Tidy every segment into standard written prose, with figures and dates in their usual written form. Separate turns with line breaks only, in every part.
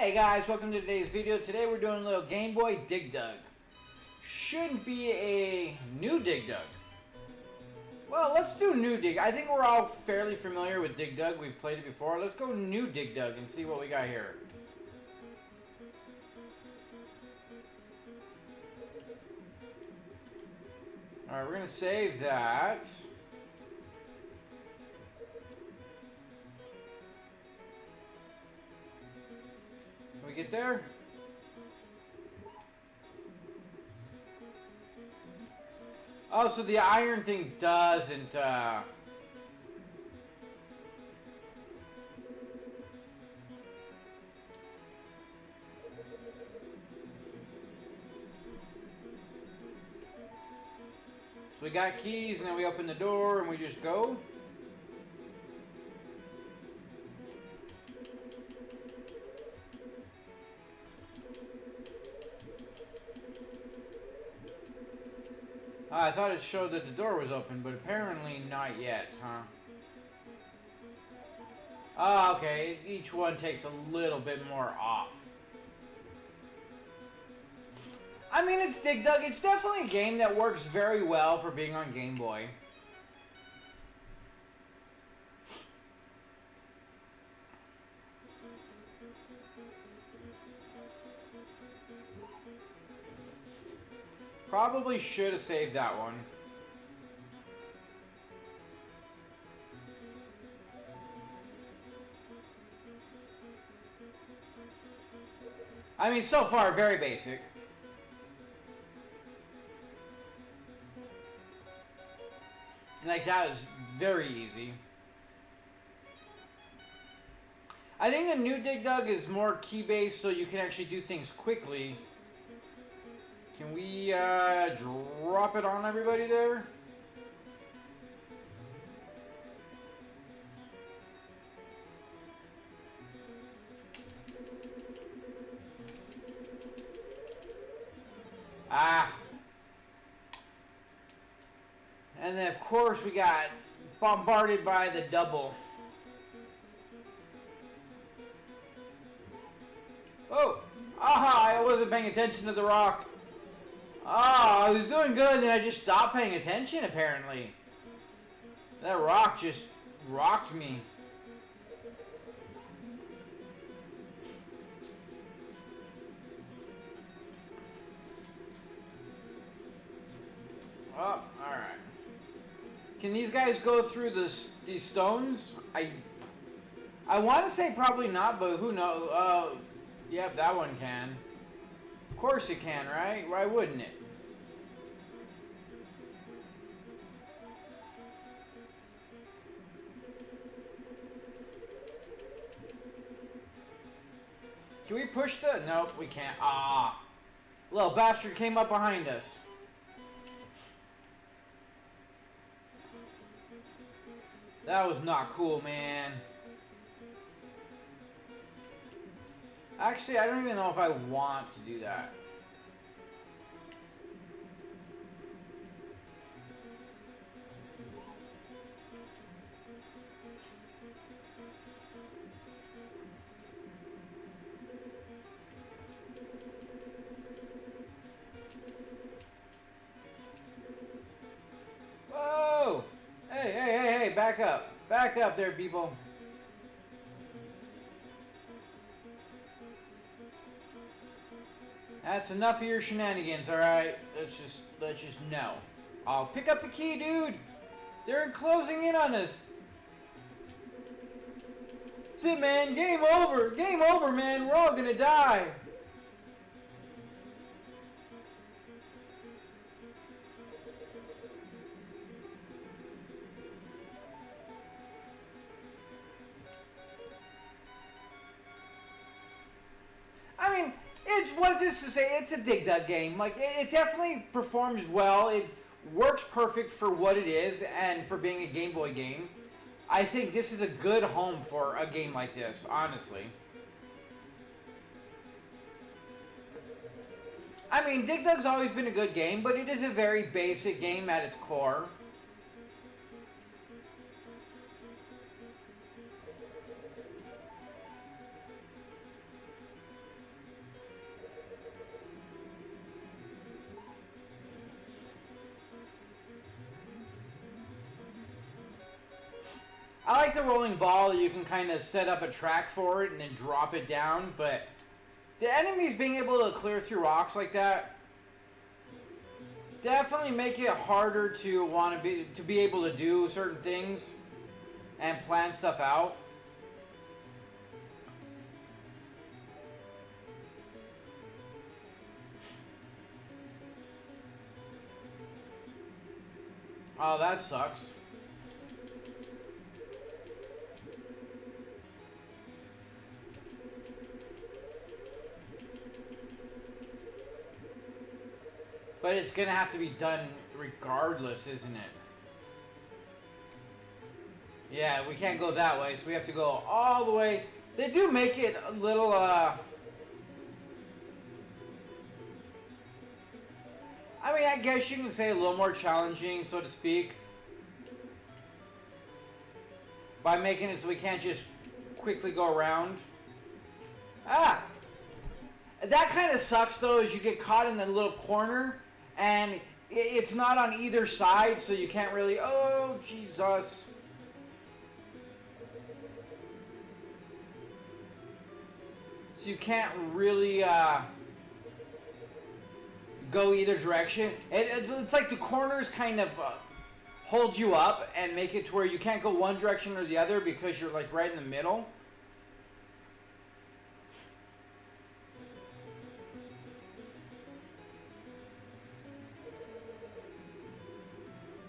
Hey guys, welcome to today's video. Today we're doing a little Gameboy Dig Dug. Shouldn't be a new Dig Dug. Well, let's do new Dig. I think we're all fairly familiar with Dig Dug. We've played it before. Let's go new Dig Dug and see what we got here. Alright, we're going to save that. Can we get there? Oh, so the iron thing doesn't, So we got keys, and then we open the door, and we just go. I thought it showed that the door was open, but apparently not yet, huh? Oh, okay. Each one takes a little bit more off. I mean, it's Dig Dug. It's definitely a game that works very well for being on Game Boy. Probably should have saved that one. I mean, so far, very basic. Like, that was very easy. I think the new Dig Dug is more key-based, so you can actually do things quickly. Can we drop it on everybody there? Ah. And then, of course, we got bombarded by the double. Oh! Aha! I wasn't paying attention to the rock. Oh, I was doing good, and then I just stopped paying attention, apparently. That rock just rocked me. Oh, alright. Can these guys go through these stones? I want to say probably not, but who knows? Yep, that one can. Of course it can, right? Why wouldn't it? Can we push the... Nope, we can't. Ah. Little bastard came up behind us. That was not cool, man. Actually, I don't even know if I want to do that. Whoa! Hey, back up. Back up there, people. That's enough of your shenanigans, alright? Let's just know. I'll pick up the key, dude! They're closing in on us! That's it, man! Game over! Game over, man! We're all gonna die! I mean, what is this to say? It's a Dig Dug game. Like, it definitely performs well. It works perfect for what it is and for being a Game Boy game. I think this is a good home for a game like this, honestly. I mean, Dig Dug's always been a good game, but it is a very basic game at its core. I like the rolling ball. You can kind of set up a track for it and then drop it down. But the enemies being able to clear through rocks like that definitely make it harder to be able to do certain things and plan stuff out. Oh, that sucks. But it's gonna have to be done regardless, isn't it? Yeah, we can't go that way, so we have to go all the way. They do make it a little, I mean, I guess you can say a little more challenging, so to speak. By making it so we can't just quickly go around. Ah! That kind of sucks, though, is you get caught in the little corner, and it's not on either side, so you can't really... Oh, Jesus. So you can't really go either direction. It's like the corners kind of hold you up and make it to where you can't go one direction or the other because you're like right in the middle.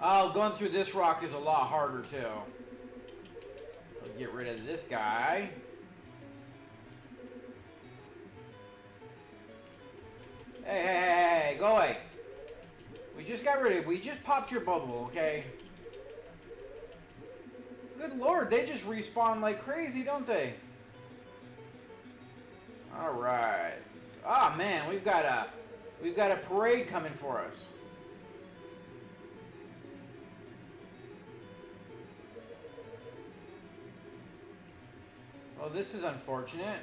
Oh, going through this rock is a lot harder too. I'll get rid of this guy. Hey, go away. We just got rid of it. We just popped your bubble, okay? Good Lord, they just respawn like crazy, don't they? Alright. Ah, man, we've got a parade coming for us. Oh, this is unfortunate.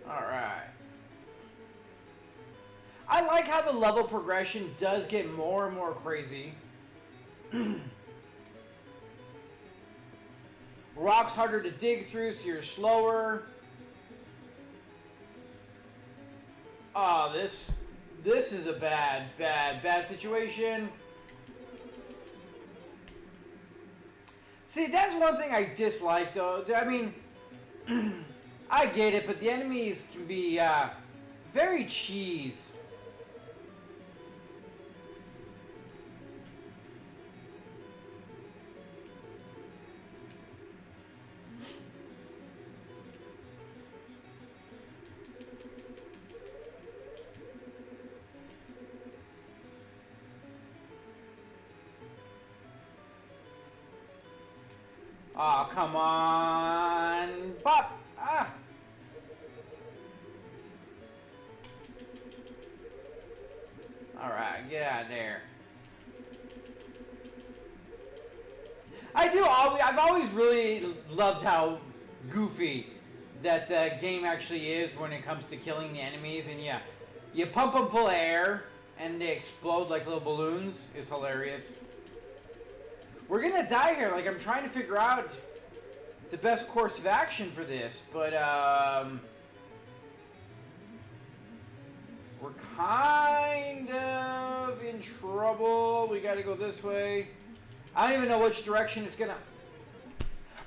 Alright. I like how the level progression does get more and more crazy. Rocks harder to dig through, so you're slower. Oh, this is a bad situation. See, that's one thing I dislike, though. I mean, I get it, but the enemies can be very cheese. Oh, come on. Pop! Ah! Alright, get out of there. I've always really loved how goofy that the game actually is when it comes to killing the enemies. And yeah, you pump them full of air and they explode like little balloons. It's hilarious. We're gonna die here. Like, I'm trying to figure out the best course of action for this, but we're kind of in trouble. We gotta go this way. I don't even know which direction it's gonna...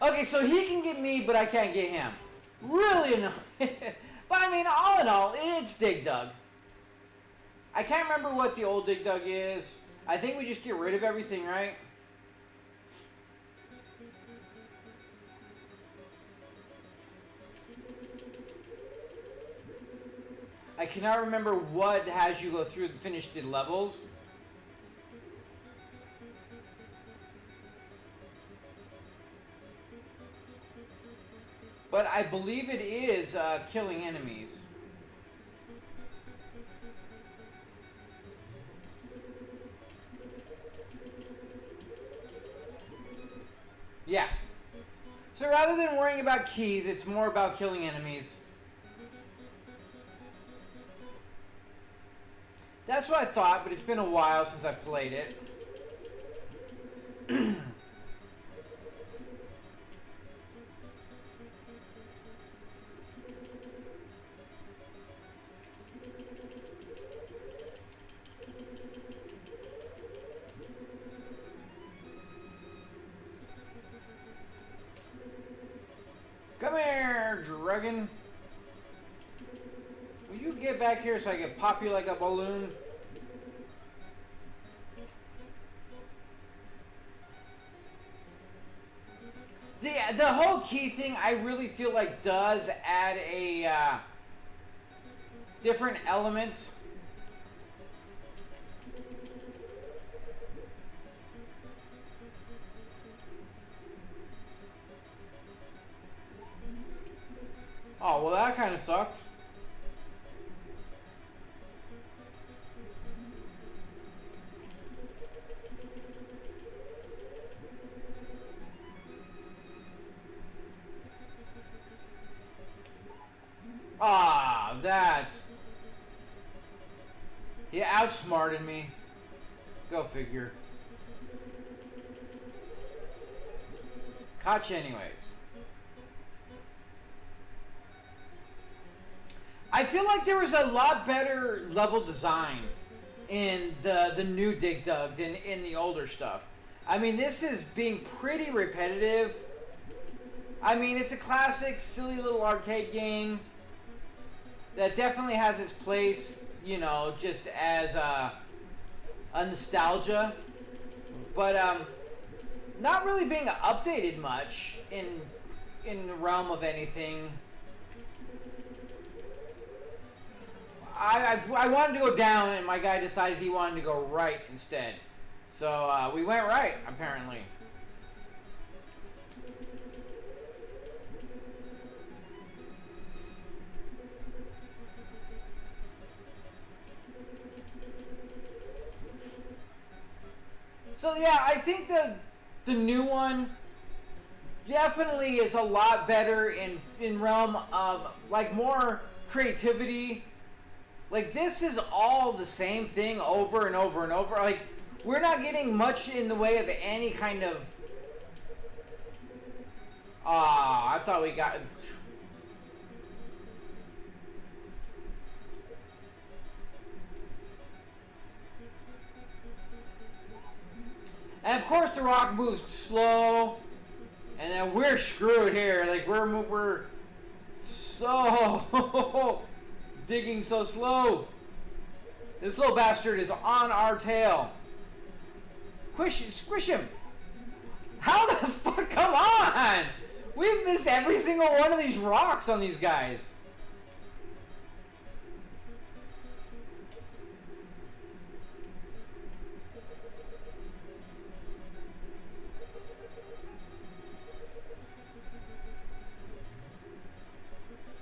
Okay, so he can get me, but I can't get him. Really annoying. But I mean, all in all, it's Dig Dug. I can't remember what the old Dig Dug is. I think we just get rid of everything, right? I cannot remember what has you go through and finish the levels. But I believe it is killing enemies. Yeah. So rather than worrying about keys, it's more about killing enemies. That's what I thought, but it's been a while since I played it. Come here, dragon. Will you get back here so I can pop you like a balloon? The whole key thing, I really feel like does add a different element. Oh, well, that kind of sucked. Ah, that's... He outsmarted me. Go figure. Caught you anyways. I feel like there was a lot better level design in the new Dig Dug than in the older stuff. I mean, this is being pretty repetitive. I mean, it's a classic, silly little arcade game that definitely has its place, you know, just as a nostalgia. But not really being updated much in the realm of anything. I wanted to go down, and my guy decided he wanted to go right instead. So we went right, apparently. So yeah, I think the new one definitely is a lot better in realm of like more creativity. Like, this is all the same thing over and over and over. Like, we're not getting much in the way of any kind of... I thought we got... And of course the rock moves slow. And then we're screwed here. Like, we're so... digging so slow. This little bastard is on our tail. Squish him. How the fuck? Come on! We've missed every single one of these rocks on these guys.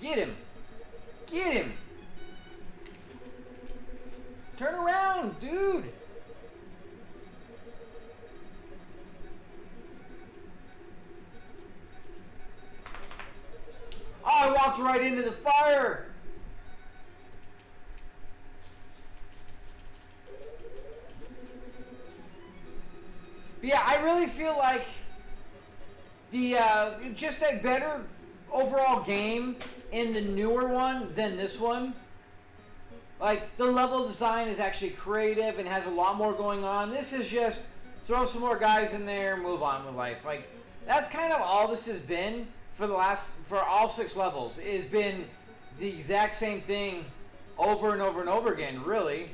Get him. Get him. Turn around, dude! Oh, I walked right into the fire! But yeah, I really feel like the just a better overall game in the newer one than this one. Like, the level design is actually creative and has a lot more going on. This is just throw some more guys in there, move on with life. Like, that's kind of all this has been for all 6 levels. It has been the exact same thing over and over and over again, really.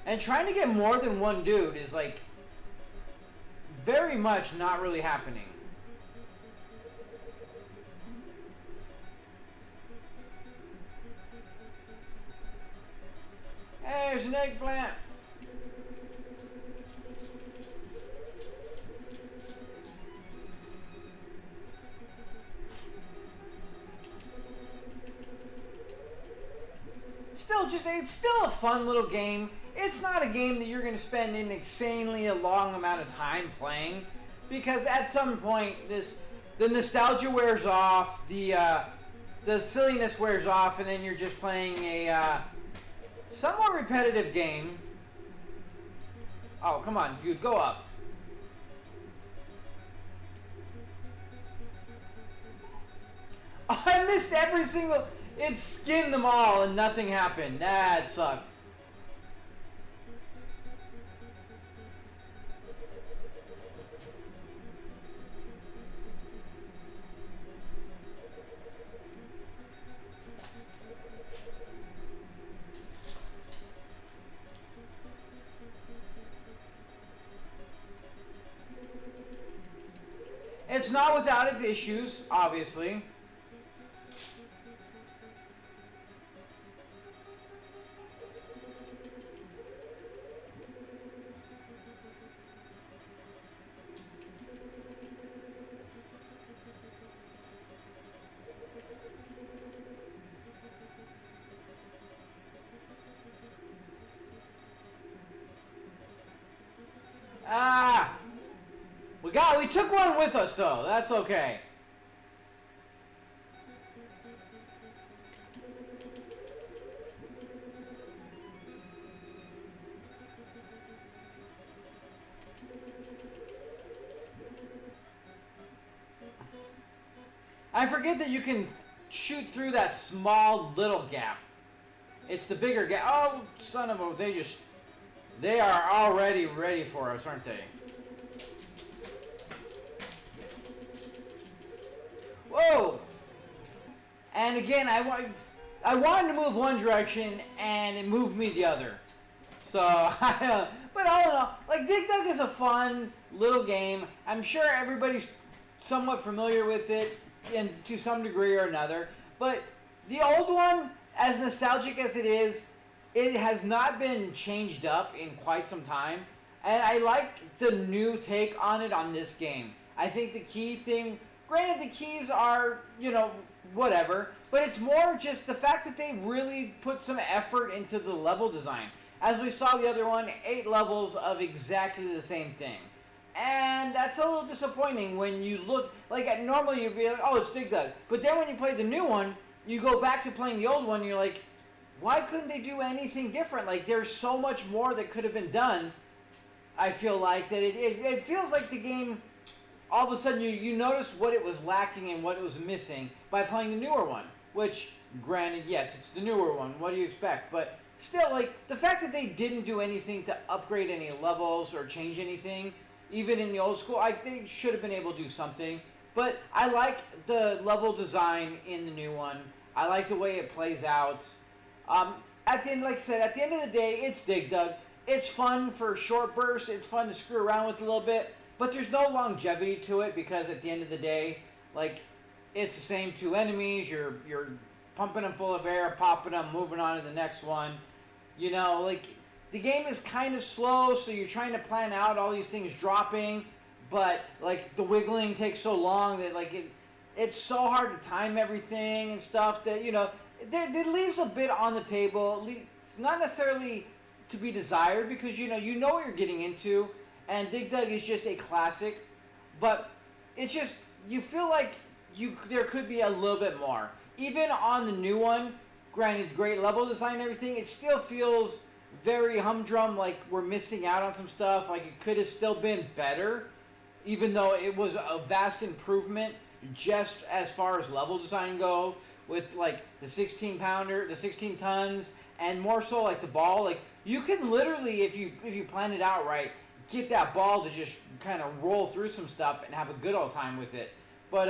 And trying to get more than one dude is like very much not really happening. Hey, there's an eggplant. It's still a fun little game. It's not a game that you're going to spend an insanely long amount of time playing. because at some point the nostalgia wears off, the silliness wears off, and then you're just playing a somewhat repetitive game. Oh, come on, dude, go up. Oh, I missed every single... It skinned them all and nothing happened. That sucked. It's not without its issues, obviously. Ah! We took one with us though. That's okay. I forget that you can shoot through that small little gap. It's the bigger gap. Oh, son of a... They are already ready for us, aren't they? Whoa! And again, I wanted to move one direction, and it moved me the other. So, but all in all, like, Dig Dug is a fun little game. I'm sure everybody's somewhat familiar with it to some degree or another. But the old one, as nostalgic as it is, it has not been changed up in quite some time. And I like the new take on it on this game. I think the key thing... Granted, the keys are, whatever, but it's more just the fact that they really put some effort into the level design. As we saw the other one, 8 levels of exactly the same thing. And that's a little disappointing when you look, normally you'd be like, oh, it's Dig Dug. But then when you play the new one, you go back to playing the old one, and you're like, why couldn't they do anything different? Like, there's so much more that could have been done, I feel like, that it feels like the game... All of a sudden, you notice what it was lacking and what it was missing by playing the newer one. Which, granted, yes, it's the newer one. What do you expect? But still, the fact that they didn't do anything to upgrade any levels or change anything, even in the old school, they should have been able to do something. But I like the level design in the new one. I like the way it plays out. At the end, like I said, at the end of the day, it's Dig Dug. It's fun for short bursts. It's fun to screw around with a little bit. But there's no longevity to it because at the end of the day, it's the same 2 enemies. You're pumping them full of air, popping them, moving on to the next one. The game is kind of slow, so you're trying to plan out all these things dropping. But, the wiggling takes so long that, it's so hard to time everything and stuff that, it leaves a bit on the table. It's not necessarily to be desired because, you know what you're getting into. And Dig Dug is just a classic, but it's just, you feel like there could be a little bit more. Even on the new one, granted, great level design and everything, it still feels very humdrum, like we're missing out on some stuff, like it could have still been better, even though it was a vast improvement just as far as level design go, with the 16-pounder, the 16 tons, and more so the ball. You can literally, if you plan it out right, get that ball to just kind of roll through some stuff and have a good old time with it. But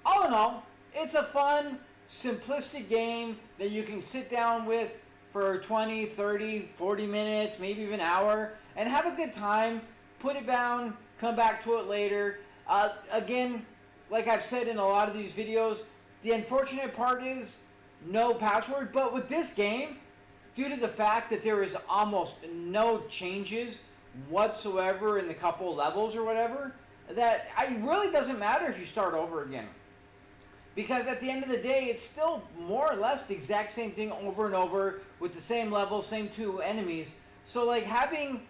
all in all, it's a fun, simplistic game that you can sit down with for 20, 30, 40 minutes, maybe even an hour, and have a good time, put it down, come back to it later. Again, like I've said in a lot of these videos, the unfortunate part is no password, but with this game, due to the fact that there is almost no changes whatsoever in the couple levels or whatever, that it really doesn't matter if you start over again. Because at the end of the day, it's still more or less the exact same thing over and over with the same level, same 2 enemies. So having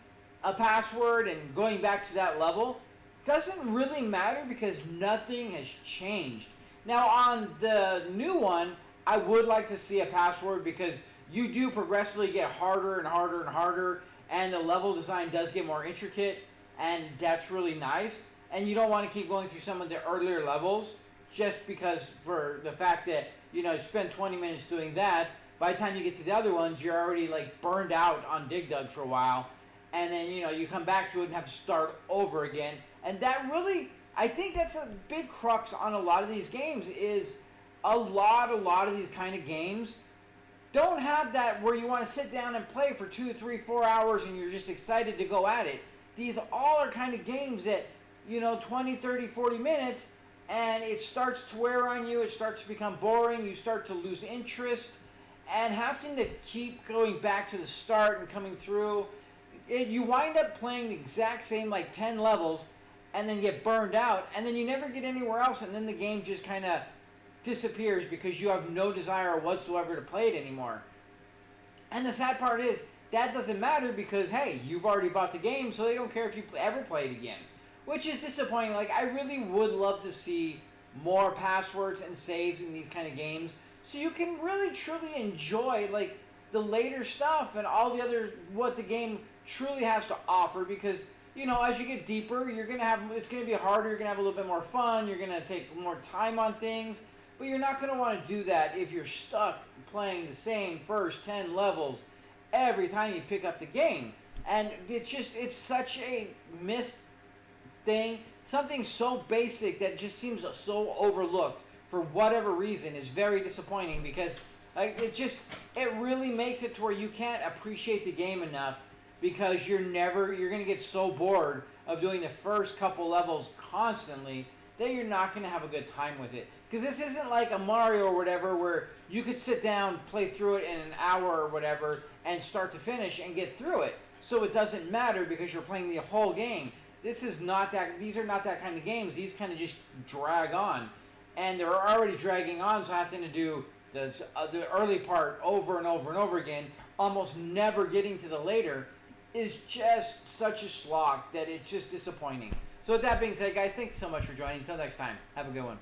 a password and going back to that level doesn't really matter because nothing has changed. Now on the new one, I would like to see a password because you do progressively get harder and harder and harder, and the level design does get more intricate, and that's really nice. And you don't want to keep going through some of the earlier levels just because for the fact that, you spend 20 minutes doing that. By the time you get to the other ones, you're already like burned out on Dig Dug for a while. And then, you come back to it and have to start over again. And that really, I think that's a big crux on a lot of these games is a lot of these kind of games don't have that where you want to sit down and play for 2, 3, 4 hours and you're just excited to go at it. These all are kind of games that, 20, 30, 40 minutes, and it starts to wear on you, it starts to become boring, you start to lose interest, and having to keep going back to the start and coming through, you wind up playing the exact same 10 levels and then get burned out, and then you never get anywhere else, and then the game just kind of disappears because you have no desire whatsoever to play it anymore. And the sad part is, that doesn't matter because, hey, you've already bought the game, so they don't care if you ever play it again. Which is disappointing. I really would love to see more passwords and saves in these kind of games so you can really, truly enjoy, the later stuff and all the other, what the game truly has to offer because, as you get deeper, it's going to be harder, you're going to have a little bit more fun, you're going to take more time on things, but you're not going to want to do that if you're stuck playing the same first 10 levels every time you pick up the game. And it's such a missed thing, something so basic that just seems so overlooked for whatever reason is very disappointing because it really makes it to where you can't appreciate the game enough because you're going to get so bored of doing the first couple levels constantly that you're not going to have a good time with it. Because this isn't like a Mario or whatever where you could sit down, play through it in an hour or whatever, and start to finish and get through it. So it doesn't matter because you're playing the whole game. These are not that kind of games. These kind of just drag on. And they're already dragging on, so having to do the early part over and over and over again, almost never getting to the later, is just such a slog that it's just disappointing. So with that being said, guys, thanks so much for joining. Until next time, have a good one.